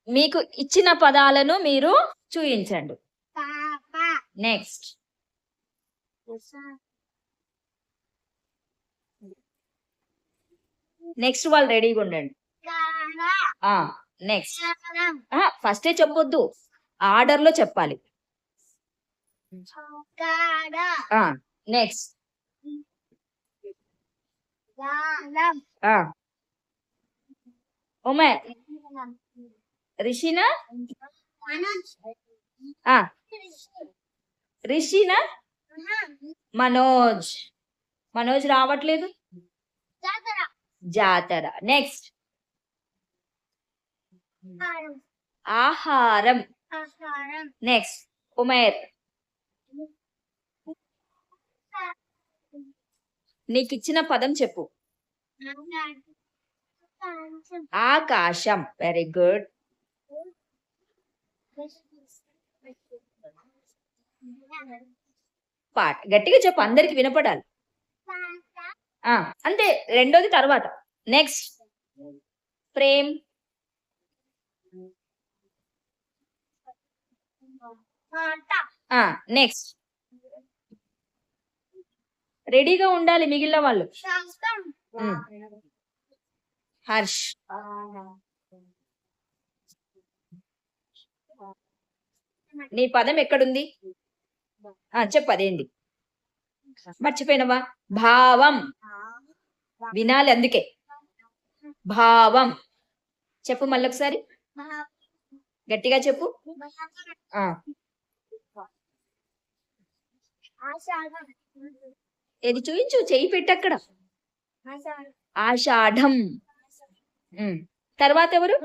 మీకు ఇచ్చిన పదాలను మీరు చూయించండి. నెక్స్ట్ నెక్స్ట్ వాళ్ళు రెడీగా ఉండండి. నెక్స్ట్ ఫస్టే చెప్పొద్దు, ఆర్డర్ లో చెప్పాలి. నెక్స్ట్ ఉమే రిషినా రిషినా మనోజ్ మనోజ్ రావట్లేదు. జాతర. నెక్స్ట్ ఆహారం. నెక్స్ట్ ఉమేర్ నీకు ఇచ్చిన పదం చెప్పు. ఆకాశం. Very good. పాట గట్టిగా చెప్పు, అందరికి వినపడాలి. అంతే, రెండోది తర్వాత. నెక్స్ట్ ప్రేమ్. నెక్స్ట్ రెడీగా ఉండాలి మిగిలిన వాళ్ళు. హర్ష్. నీ పదం ఎక్కడుంది చెప్పు, అదేంటి మర్చిపోయినవా? భావం. వినాలి అందుకే. భావం చెప్పు, మళ్ళొకసారి గట్టిగా చెప్పు. ఏది చూయించు, చెయ్యి పెట్టక్కడ. ఆషాఢం. తర్వాత ఎవరు?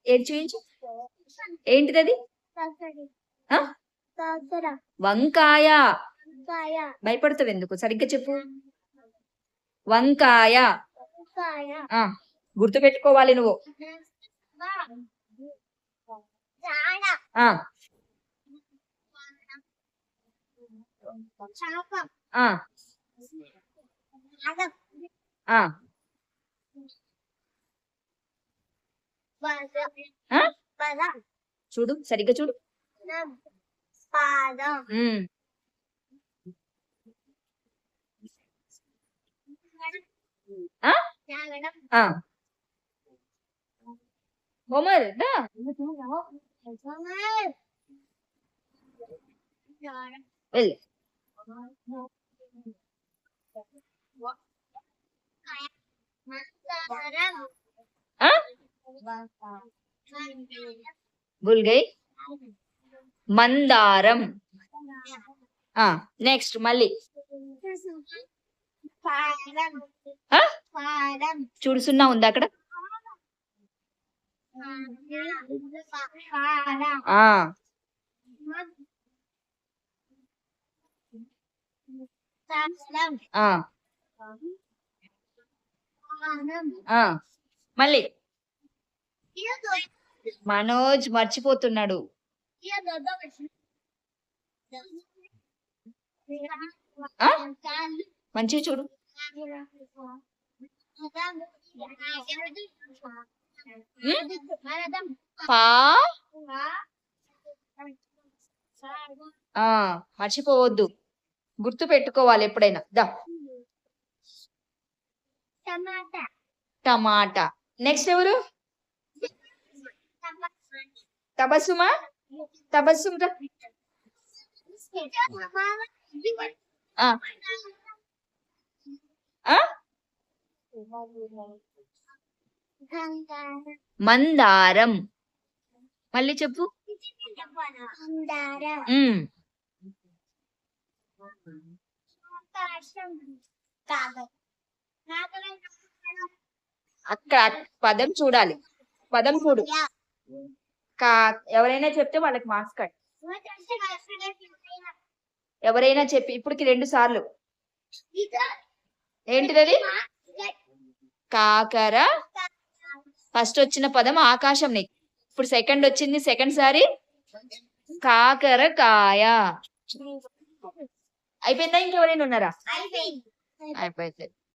ఏది చూయించు, ఏంటిది? వంకాయ. భయపడతావు ఎందుకు, సరిగ్గా చెప్పు. వంకాయ. గుర్తు పెట్టుకోవాలి నువ్వు. చూడు, సరిగ్గా చూడు. హోమర్ వెళ్ళు. భూల్ గయి. మందారం. నెక్స్ట్ మళ్ళీ చూడు, సున్నా ఉంది అక్కడ. మళ్ళీ మనోజ్ మర్చిపోతున్నాడు. మంచిగా చూడు. మర్చిపోవద్దు, గుర్తు పెట్టుకోవాలి ఎప్పుడైనా. దా టమాటా. నెక్స్ట్ ఎవరు? తబస్సుమా. తబస్సుమ్. మందారం. మళ్ళీ చెప్పు. అక్కడ పదం చూడాలి, పదం చూడు. ఎవరైనా చెప్తే వాళ్ళకి మార్క్స్ కట్. ఎవరైనా చెప్పి ఇప్పటికి 2 సార్లు. ఏంటిది? కాకర. ఫస్ట్ వచ్చిన పదం ఆకాశం నీకు. ఇప్పుడు సెకండ్ వచ్చింది, సెకండ్ సారి కాకరకాయ. అయిపోయిందా? ఇంకెవరైనా ఉన్నారా? అయిపోయింది. అయిపోయింది.